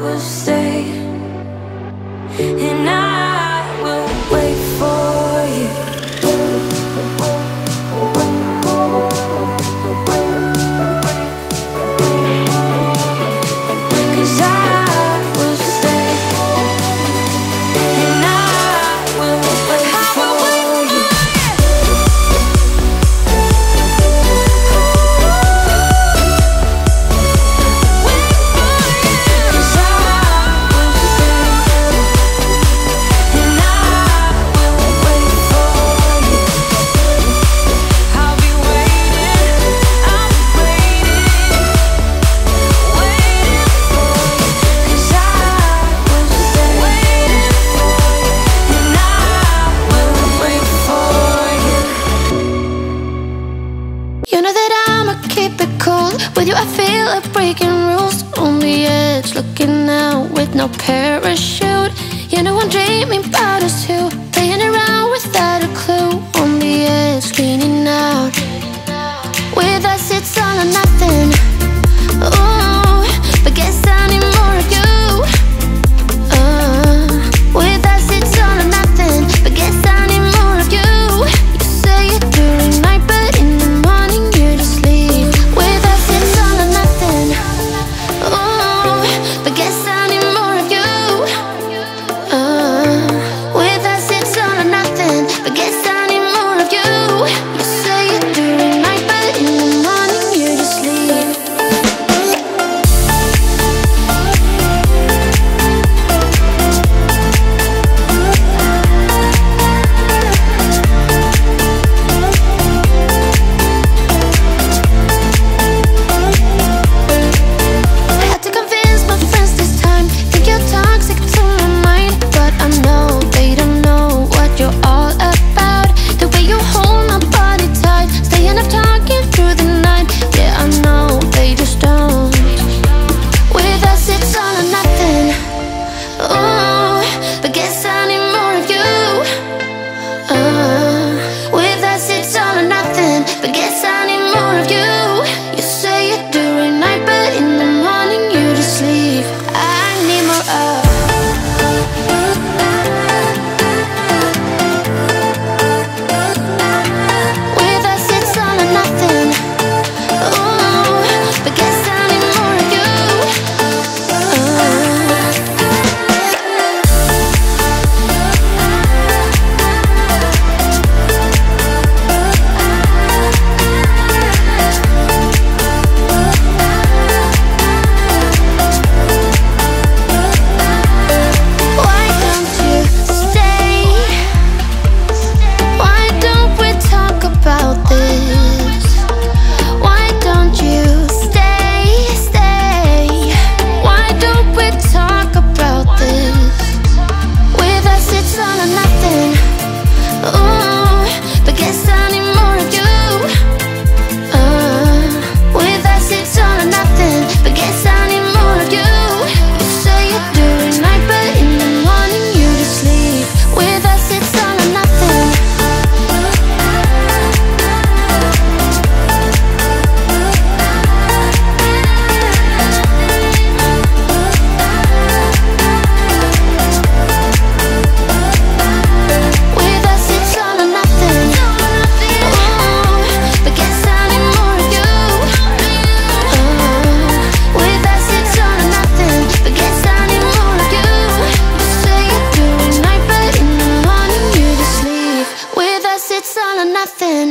will stay, and I will wait for you. 'Cause I will stay, and I will wait for you. 'Cause I will stay, and I will wait for you. I'll be waiting, I'll be waiting, waiting for you. 'Cause I will stay, waiting for you, and I will wait for you. You know that I'ma keep it cool. With you I feel like breaking rules. On the edge, looking out with no parachute. You know I'm dreaming about us two, playing around without a clue. On the edge, leaning out. With us it's all or nothing. Ooh, but guess I need more of you. With us it's all or nothing, but guess I need more of you. You say it during night, but in the morning you just leave. With us it's all or nothing. Ooh, but guess I need more of you. With us it's all or nothing, but guess I need more of you. You say it during night, but in the morning you just leave. I had to convince my friends this time. Think you're toxic to my mind, but I know they don't know what you're all about. The way you hold my body tight, staying up talking through the night. Yeah, I know they just don't. With us it's all or nothing. Ooh, but guess I need more of you. With us it's all or nothing, but guess I need more of you. You say it during night, but in the morning you just leave. I need more of. With us it's all or nothing. Ooh, but guess I need more of you. Why don't you stay? Why don't we talk about this? Why don't you stay, stay? Why don't we talk about this? With us it's all or nothing. Ooh, but guess I need more of you. With us it's all or nothing, but guess I need more of you. You say it during night, but in the morning you just leave. With us it's all or nothing. With us it's all or nothing. Ooh, but guess I need more of you. With us it's all or nothing, but guess I need more of you. You say it during night, but in the morning you just leave. With us it's all or nothing.